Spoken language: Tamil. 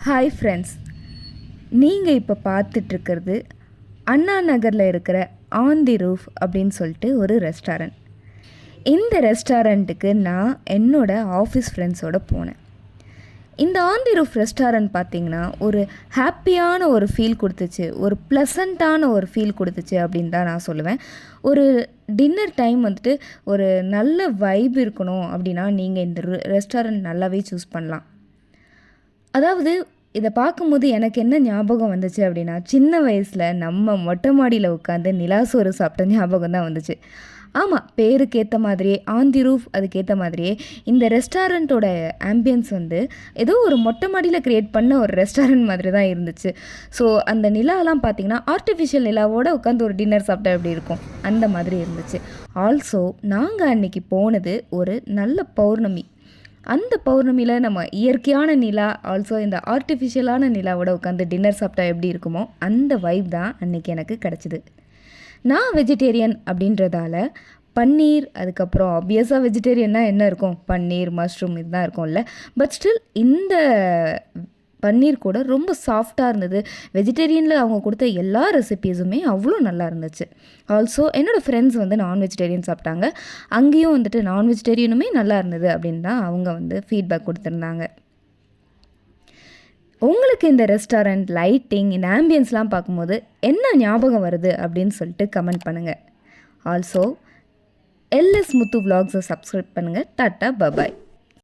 ஹாய் ஃப்ரெண்ட்ஸ், நீங்கள் இப்போ பார்த்துட்ருக்கிறது அண்ணா நகரில் இருக்கிற ஆன் தி ரூஃப் அப்படின்னு சொல்லிட்டு ஒரு ரெஸ்டாரண்ட். இந்த ரெஸ்டாரண்ட்டுக்கு நான் என்னோடய ஆஃபீஸ் ஃப்ரெண்ட்ஸோடு போனேன். இந்த ஆன் தி ரூஃப் ரெஸ்டாரண்ட் பார்த்திங்கன்னா ஒரு ஹாப்பியான ஒரு ஃபீல் கொடுத்துச்சு, ஒரு ப்ளசண்ட்டான ஒரு ஃபீல் கொடுத்துச்சு அப்படின்னு தான் நான் சொல்லுவேன். ஒரு டின்னர் டைம் வந்துட்டு ஒரு நல்ல வைப் இருக்கணும் அப்படின்னா நீங்கள் இந்த ரெஸ்டாரண்ட் நல்லாவே சூஸ் பண்ணலாம். அதாவது இதை பார்க்கும்போது எனக்கு என்ன ஞாபகம் வந்துச்சு அப்படின்னா, சின்ன வயசில் நம்ம மொட்டை மாடியில் உட்காந்து நிலாசோறு சாப்பிட்ட ஞாபகம் தான் வந்துச்சு. ஆமாம், பேருக்கு ஏற்ற மாதிரியே ஆன் தி ரூஃப், அதுக்கேற்ற மாதிரியே இந்த ரெஸ்டாரண்ட்டோட ஆம்பியன்ஸ் வந்து ஏதோ ஒரு மொட்டை மாடியில் க்ரியேட் பண்ண ஒரு ரெஸ்டாரண்ட் மாதிரி தான் இருந்துச்சு. ஸோ அந்த நிலாலாம் பார்த்திங்கன்னா ஆர்டிஃபிஷியல் நிலாவோடு உட்காந்து ஒரு டின்னர் சாப்பிட்டா எப்படி இருக்கும் அந்த மாதிரி இருந்துச்சு. ஆல்சோ நாங்கள் அன்றைக்கி போனது ஒரு நல்ல பௌர்ணமி. அந்த பௌர்ணமியில் நம்ம இயற்கையான நிலா, ஆல்சோ இந்த ஆர்டிஃபிஷியலான நிலாவோட உட்காந்து டின்னர் சாப்பிட்டா எப்படி இருக்குமோ அந்த வைப் தான் அன்றைக்கி எனக்கு கிடச்சிது. நான் வெஜிடேரியன் அப்படின்றதால பன்னீர், அதுக்கப்புறம் ஆப்வியஸாக வெஜிடேரியன்னா என்ன இருக்கும், பன்னீர், மஷ்ரூம் இதுதான் இருக்கும்ல. பட் ஸ்டில் இந்த பன்னீர் கூட ரொம்ப சாஃப்டாக இருந்தது. வெஜிடேரியனில் அவங்க கொடுத்த எல்லா ரெசிபீஸுமே அவ்வளோ நல்லா இருந்துச்சு. ஆல்சோ என்னோடய ஃப்ரெண்ட்ஸ் வந்து நான் வெஜிடேரியன் சாப்பிட்டாங்க. அங்கேயும் வந்துட்டு நான் வெஜிடேரியனுமே நல்லா இருந்தது அப்படின்னு தான் அவங்க வந்து ஃபீட்பேக் கொடுத்துருந்தாங்க. உங்களுக்கு இந்த ரெஸ்டாரண்ட், லைட்டிங், இந்த ஆம்பியன்ஸ்லாம் பார்க்கும்போது என்ன ஞாபகம் வருது அப்படின்னு சொல்லிட்டு கமெண்ட் பண்ணுங்கள். ஆல்சோ எல்எஸ் முத்து விலாக்ஸை சப்ஸ்கிரைப் பண்ணுங்கள். Tata, bye bye.